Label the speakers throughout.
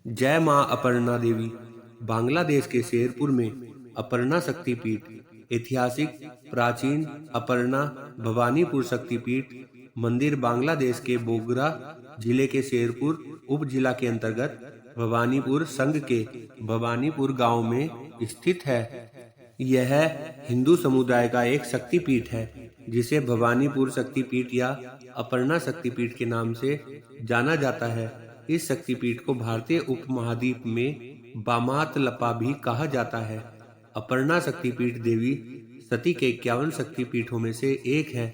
Speaker 1: जय मां अपर्णा देवी। बांग्लादेश के शेरपुर में अपर्णा शक्तिपीठ, ऐतिहासिक प्राचीन अपर्णा भवानीपुर शक्तिपीठ मंदिर बांग्लादेश के बोगरा जिले के शेरपुर उप जिला के अंतर्गत भवानीपुर संघ के भवानीपुर गांव में स्थित है। यह हिंदू समुदाय का एक शक्तिपीठ है जिसे भवानीपुर शक्तिपीठ या अपर्णा शक्तिपीठ के नाम से जाना जाता है। इस शक्तिपीठ को भारतीय उपमहाद्वीप में बामातलपा भी कहा जाता है। अपर्णा शक्तिपीठ देवी सती के 51 शक्तिपीठों में से एक है।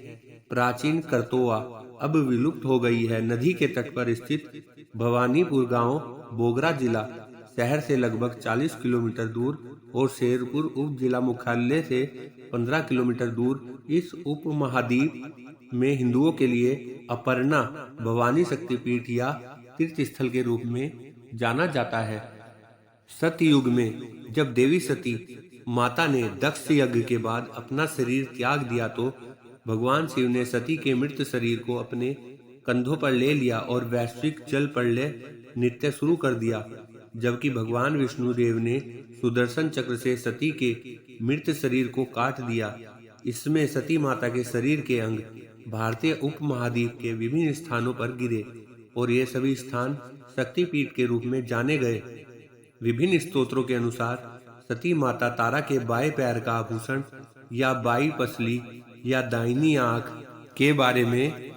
Speaker 1: प्राचीन करतोआ अब विलुप्त हो गई है। नदी के तट पर स्थित भवानीपुर गांव बोगरा जिला शहर से लगभग 40 किलोमीटर दूर और शेरपुर उप जिला मुख्यालय से 15 किलोमीटर दूर इस उपमहाद्वीप में हिंदुओं के लिए अपर्णा भवानी शक्तिपीठ या तीर्थ स्थल के रूप में जाना जाता है। सतयुग में जब देवी सती माता ने दक्ष यज्ञ के बाद अपना शरीर त्याग दिया तो भगवान शिव ने सती के मृत शरीर को अपने कंधों पर ले लिया और वैश्विक जल प्रलय नृत्य शुरू कर दिया। जबकि भगवान विष्णु देव ने सुदर्शन चक्र से सती के मृत शरीर को काट दिया। इसमें सती माता के शरीर के अंग भारतीय उपमहाद्वीप के विभिन्न स्थानों पर गिरे और ये सभी स्थान शक्तिपीठ के रूप में जाने गए। विभिन्न स्तोत्रों के अनुसार सती माता तारा के बाएं पैर का आभूषण या बाई पसली या दाहिनी आंख के बारे में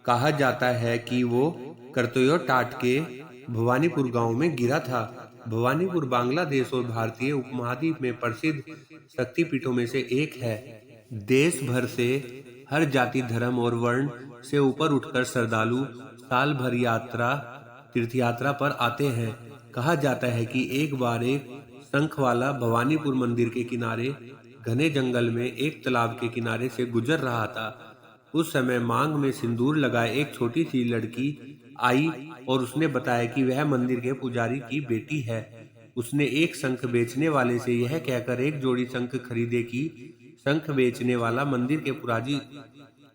Speaker 1: कहा जाता है कि वो करतोया टाट के भवानीपुर गांव में गिरा था। भवानीपुर बांग्लादेश और भारतीय उपमहाद्वीप में प्रसिद्ध शक्तिपीठों में से एक है। देश भर से हर जाति धर्म और वर्ण से ऊपर उठकर श्रद्धालु साल भर तीर्थ यात्रा पर आते हैं। कहा जाता है कि एक बार एक शंख वाला भवानीपुर मंदिर के किनारे घने जंगल में एक तालाब के किनारे से गुजर रहा था। उस समय मांग में सिंदूर लगाए एक छोटी सी लड़की आई और उसने बताया कि वह मंदिर के पुजारी की बेटी है। उसने एक शंख बेचने वाले से यह कहकर एक जोड़ी शंख खरीदे कि शंख बेचने वाला मंदिर के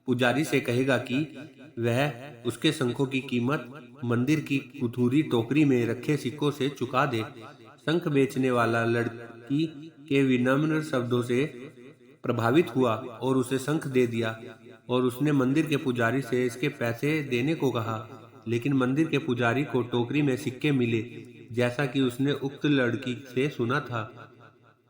Speaker 1: पुजारी से कहेगा कि वह उसके शंखों की कीमत मंदिर की कुथूरी टोकरी में रखे सिक्कों से चुका दे। शंख बेचने वाला लड़की के विनम्र शब्दों से प्रभावित हुआ और उसे शंख दे दिया और उसने मंदिर के पुजारी से इसके पैसे देने को कहा। लेकिन मंदिर के पुजारी को टोकरी में सिक्के मिले जैसा कि उसने उक्त लड़की से सुना था।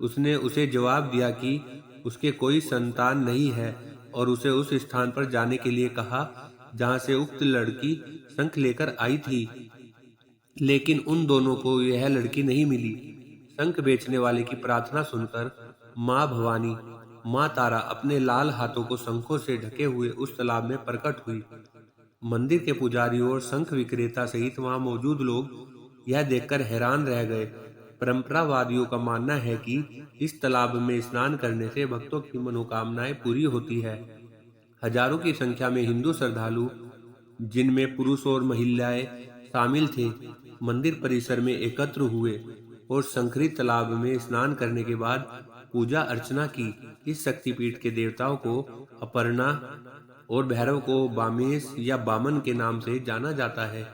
Speaker 1: उसने उसे जवाब दिया कि उसके कोई संतान नहीं है और उसे उस स्थान पर जाने के लिए कहा जहां से उक्त लड़की शंख लेकर आई थी। लेकिन उन दोनों को यह लड़की नहीं मिली। शंख बेचने वाले की प्रार्थना सुनकर माँ भवानी, माँ तारा अपने लाल हाथों को शंखों से ढके हुए उस तालाब में प्रकट हुई। मंदिर के पुजारी और शंख विक्रेता सहित वहां मौजूद लोग यह देखकर हैरान रह गए। परंपरावादियों का मानना है कि इस तालाब में स्नान करने से भक्तों की मनोकामनाएं पूरी होती है। हजारों की संख्या में हिंदू श्रद्धालु, जिनमें पुरुष और महिलाएं शामिल थे, मंदिर परिसर में एकत्र हुए और शंखरी तालाब में स्नान करने के बाद पूजा अर्चना की। इस शक्तिपीठ के देवताओं को अपर्णा और भैरव को बामेश या बामन के नाम से जाना जाता है।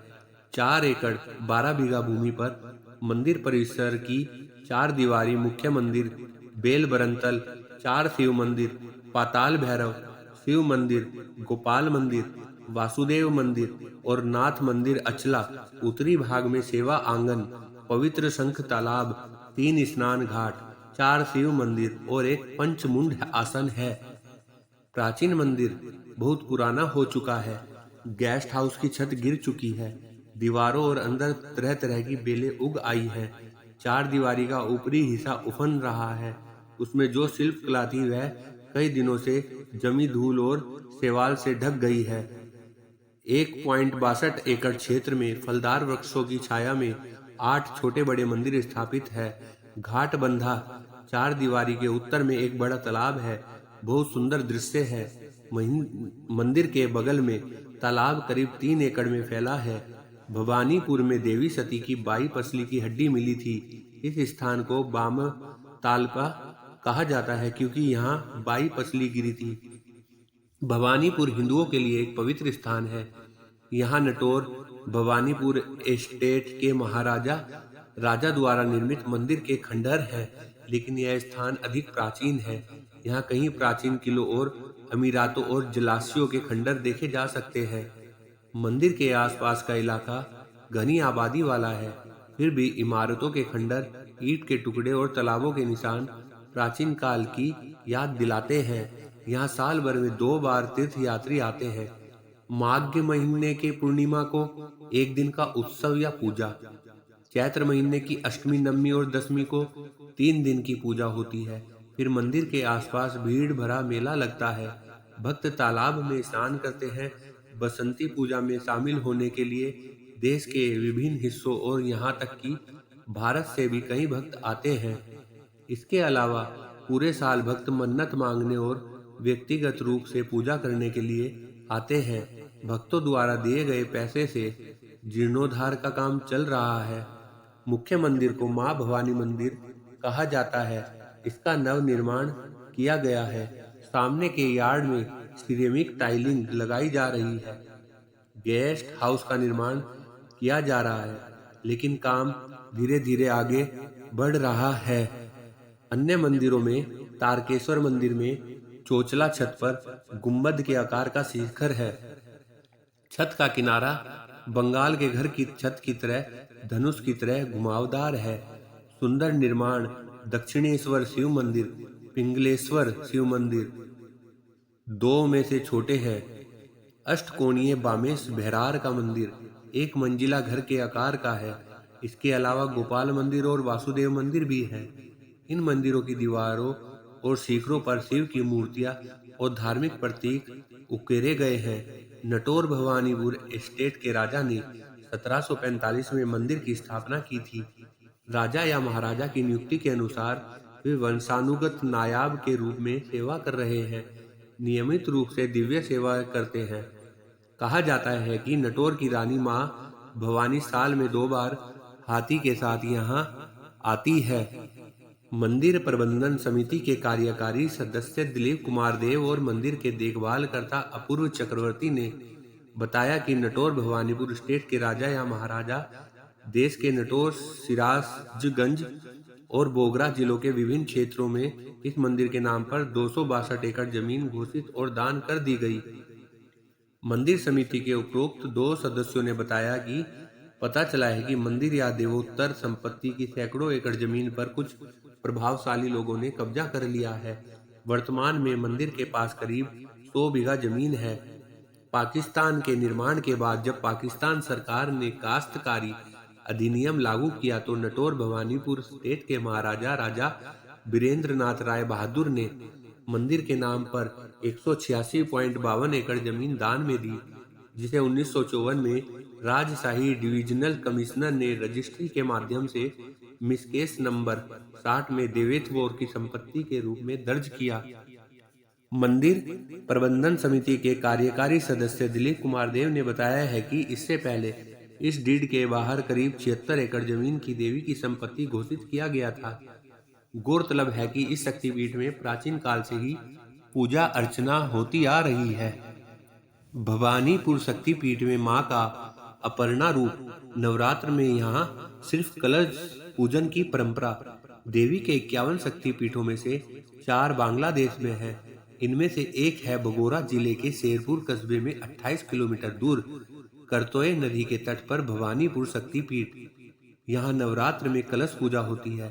Speaker 1: 4 एकड़ 12 बीघा भूमि पर मंदिर परिसर की 4 दीवारी मुख्य मंदिर, बेल बरंतल, 4 शिव मंदिर, पाताल भैरव शिव मंदिर, गोपाल मंदिर, वासुदेव मंदिर और नाथ मंदिर अचला, उत्तरी भाग में सेवा आंगन, पवित्र शंख तालाब, 3 स्नान घाट, 4 शिव मंदिर और एक पंचमुंड आसन है। प्राचीन मंदिर बहुत पुराना हो चुका है। गेस्ट हाउस की छत गिर चुकी है। दीवारों और अंदर तरह तरह की बेलें उग आई हैं। 4 दीवारी का ऊपरी हिस्सा उफन रहा है। उसमें जो शिल्प कला थी वह कई दिनों से जमी धूल और शैवाल से ढक गई है। 1.62 एकड़ क्षेत्र में फलदार वृक्षों की छाया में 8 छोटे बड़े मंदिर स्थापित है। घाट बंधा 4 दीवारी के उत्तर में एक बड़ा तालाब है। बहुत सुंदर दृश्य है। मंदिर के बगल में तालाब करीब 3 एकड़ में फैला है। भवानीपुर में देवी सती की बाई पसली की हड्डी मिली थी। इस स्थान को बाम तालपा कहा जाता है क्योंकि यहाँ बाई पसली गिरी थी। भवानीपुर हिंदुओं के लिए एक पवित्र स्थान है। यहाँ नटोर भवानीपुर एस्टेट के महाराजा राजा द्वारा निर्मित मंदिर के खंडहर है, लेकिन यह स्थान अधिक प्राचीन है। यहाँ कई प्राचीन किलों और अमीरातों और जलाशयों के खंडहर देखे जा सकते हैं। मंदिर के आसपास का इलाका घनी आबादी वाला है, फिर भी इमारतों के खंडहर, ईंट के टुकड़े और तालाबों के निशान प्राचीन काल की याद दिलाते हैं। यहाँ साल भर में 2 बार तीर्थ यात्री आते हैं। माघ महीने के पूर्णिमा को एक दिन का उत्सव या पूजा, चैत्र महीने की अष्टमी, नवमी और दशमी को 3 दिन की पूजा होती है। फिर मंदिर के आसपास भीड़ भरा मेला लगता है। भक्त तालाब में स्नान करते हैं। बसंती पूजा में शामिल होने के लिए देश के विभिन्न हिस्सों और यहाँ तक कि भारत से भी कई भक्त आते हैं। इसके अलावा पूरे साल भक्त मन्नत मांगने और व्यक्तिगत रूप से पूजा करने के लिए आते हैं। भक्तों द्वारा दिए गए पैसे से जीर्णोद्धार का काम चल रहा है। मुख्य मंदिर को मां भवानी मंदिर कहा जाता है। इसका नव निर्माण किया गया है। सामने के यार्ड में सिरेमिक टाइलिंग लगाई जा रही है। गेस्ट हाउस का निर्माण किया जा रहा है, लेकिन काम धीरे धीरे आगे बढ़ रहा है। अन्य मंदिरों में तारकेश्वर मंदिर में चोचला छत पर गुंबद के आकार का शिखर है। छत का किनारा बंगाल के घर की छत की तरह धनुष की तरह घुमावदार है। सुंदर निर्माण दक्षिणेश्वर शिव मंदिर, पिंगलेश्वर शिव मंदिर 2 में से छोटे हैं। अष्टकोणीय बामेश भैरार का मंदिर 1 मंजिला घर के आकार का है। इसके अलावा गोपाल मंदिर और वासुदेव मंदिर भी है। इन मंदिरों की दीवारों और शिखरों पर शिव की मूर्तियां और धार्मिक प्रतीक उकेरे गए हैं। नटौर भवानीपुर एस्टेट के राजा ने 1745 में मंदिर की स्थापना की थी। राजा या महाराजा की नियुक्ति के अनुसार वे वंशानुगत नायाब के रूप में सेवा कर रहे हैं। नियमित रूप से दिव्य सेवा करते हैं। कहा जाता है कि नटौर की रानी मां भवानी साल में 2 बार हाथी के साथ यहाँ आती है। मंदिर प्रबंधन समिति के कार्यकारी सदस्य दिलीप कुमार देव और मंदिर के देखभाल करता अपूर्व चक्रवर्ती ने बताया कि नटौर भवानीपुर स्टेट के राजा या महाराजा देश के नटौर, सिराजगंज और बोगरा जिलों के विभिन्न क्षेत्रों में इस मंदिर के नाम पर 262 एकड़ जमीन घोषित और दान कर दी गई। मंदिर समिति के उपरोक्त 2 सदस्यों ने बताया कि पता चला है कि मंदिर या देवोत्तर संपत्ति की सैकड़ों एकड़ जमीन पर कुछ प्रभावशाली लोगों ने कब्जा कर लिया है। वर्तमान में मंदिर के पास करीब 100 बीघा जमीन है। पाकिस्तान के निर्माण के बाद जब पाकिस्तान सरकार ने काश्तकारी अधिनियम लागू किया तो नटौर भवानीपुर स्टेट के महाराजा राजा बीरेंद्र नाथ राय बहादुर ने मंदिर के नाम पर 186.52 एकड़ जमीन दान में दी, जिसे 1954 में राजशाही डिविजनल कमिश्नर ने रजिस्ट्री के माध्यम से मिसकेस नंबर 60 में देवेत्वोर की संपत्ति के रूप में दर्ज किया। मंदिर प्रबंधन समिति के कार्यकारी सदस्य दिलीप कुमार देव ने बताया है कि इससे पहले इस डीड के बाहर करीब 76 एकड़ जमीन की देवी की संपत्ति घोषित किया गया था। गौरतलब है कि इस शक्तिपीठ में प्राचीन काल से ही पूजा अर्चना होती आ रही है। भवानीपुर शक्तिपीठ में मां का अपर्णा रूप नवरात्र में यहाँ सिर्फ कलश पूजन की परंपरा। देवी के 51 शक्तिपीठों में से 4 बांग्लादेश में है। इनमें से एक है बगोरा जिले के शेरपुर कस्बे में 28 किलोमीटर दूर करतोय नदी के तट पर भवानीपुर शक्तिपीठ। यहाँ नवरात्र में कलश पूजा होती है,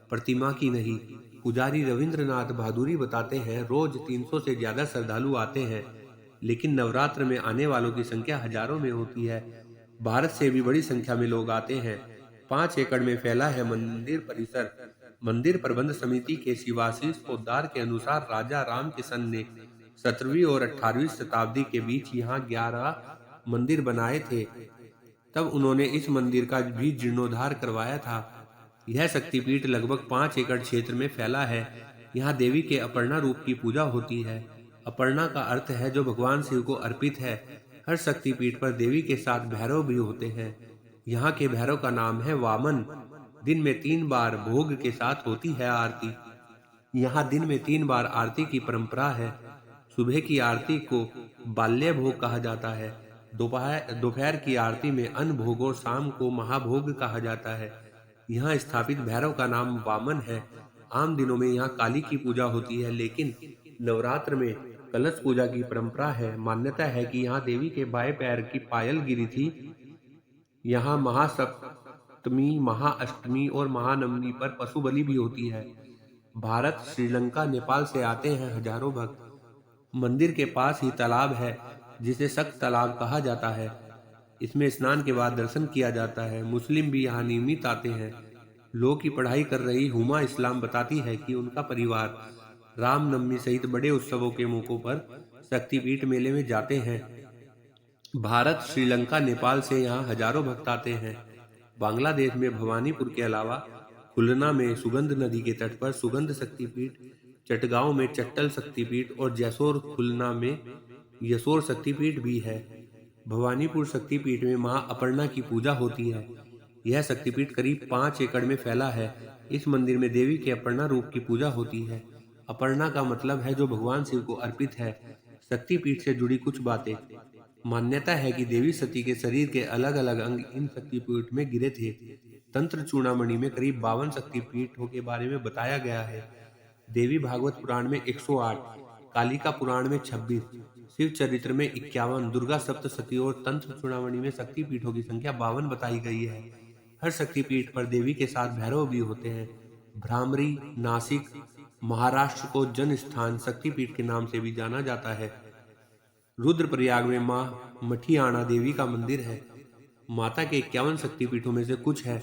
Speaker 1: प्रतिमा की नहीं। पुजारी रविंद्रनाथ बहादुरी बताते हैं, रोज 300 से ज्यादा श्रद्धालु आते हैं, लेकिन नवरात्र में आने वालों की संख्या हजारों में होती है। भारत से भी बड़ी संख्या में लोग आते हैं। 5 एकड़ में फैला है मंदिर परिसर। मंदिर प्रबंध समिति के शिवाशीष पोद्दार के अनुसार राजा राम किशन ने 17वीं और 18वीं शताब्दी के बीच यहाँ 11 मंदिर बनाए थे। तब उन्होंने इस मंदिर का भी जीर्णोद्धार करवाया था। यह शक्तिपीठ लगभग 5 एकड़ क्षेत्र में फैला है। यहाँ देवी के अपर्णा रूप की पूजा होती है। अपर्णा का अर्थ है जो भगवान शिव को अर्पित है। हर शक्तिपीठ पर देवी के साथ भैरव भी होते हैं। यहाँ के भैरव का नाम है वामन। दिन में 3 बार भोग के साथ होती है आरती। यहाँ दिन में 3 बार आरती की परंपरा है। सुबह की आरती को बाल्य भोग कहा जाता है। दोपहर की आरती में अन्न भोग और शाम को महाभोग कहा जाता है। यहाँ स्थापित भैरव का नाम वामन है। आम दिनों में यहाँ काली की पूजा होती है, लेकिन नवरात्र में कलश पूजा की परंपरा है। मान्यता है कि यहाँ देवी के बाएं पैर की पायल गिरी थी। यहाँ महासप्तमी, महाअष्टमी और महानवमी पर पशु बलि भी होती है। भारत, श्रीलंका, नेपाल से आते हैं हजारों भक्त। मंदिर के पास ही तालाब है जिसे सख्त तालाब कहा जाता है। इसमें स्नान के बाद दर्शन किया जाता है। मुस्लिम भी यहाँ नियमित आते हैं। लॉ की पढ़ाई कर रही हुमा इस्लाम बताती है कि उनका परिवार रामनवमी सहित बड़े उत्सवों के मौकों पर शक्तिपीठ मेले में जाते हैं। भारत, श्रीलंका, नेपाल से यहाँ हजारों भक्त आते हैं। बांग्लादेश में भवानीपुर के अलावा खुलना में सुगंध नदी के तट पर सुगंध शक्तिपीठ, चटगांव में चट्टल शक्तिपीठ और जैसोर खुलना में यसोर शक्तिपीठ भी है। भवानीपुर शक्तिपीठ में मां अपर्णा की पूजा होती है। यह शक्तिपीठ करीब 5 एकड़ में फैला है। इस मंदिर में देवी के अपर्णा रूप की पूजा होती है। अपर्णा का मतलब है जो भगवान शिव को अर्पित है। शक्तिपीठ से जुड़ी कुछ बातें। मान्यता है कि देवी सती के शरीर के अलग अलग अंग इन शक्तिपीठ में गिरे थे। तंत्र चूड़ामणि में करीब 52 शक्तिपीठों के बारे में बताया गया है। देवी भागवत पुराण में 108, कालिका पुराण में 26, शिव चरित्र में 51, दुर्गा सप्तशती और तंत्र चूड़ामणि में शक्तिपीठों की संख्या 52 बताई गई है। हर शक्तिपीठ पर देवी के साथ भैरव भी होते हैं। भ्रामरी, नासिक, महाराष्ट्र को जन स्थान शक्तिपीठ के नाम से भी जाना जाता है। रुद्रप्रयाग में मां मठियाणा देवी का मंदिर है। माता के 51 शक्तिपीठों में से कुछ है: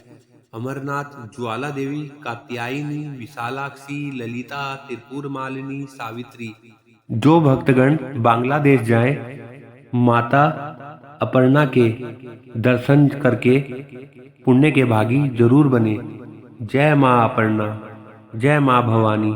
Speaker 1: अमरनाथ, ज्वाला देवी, कात्यायनी, विशालाक्षी, ललिता, त्रिपुर मालिनी, सावित्री। जो भक्तगण बांग्लादेश जाएं, माता अपर्णा के दर्शन करके पुण्य के भागी जरूर बने। जय मां अपर्णा, जय मां भवानी।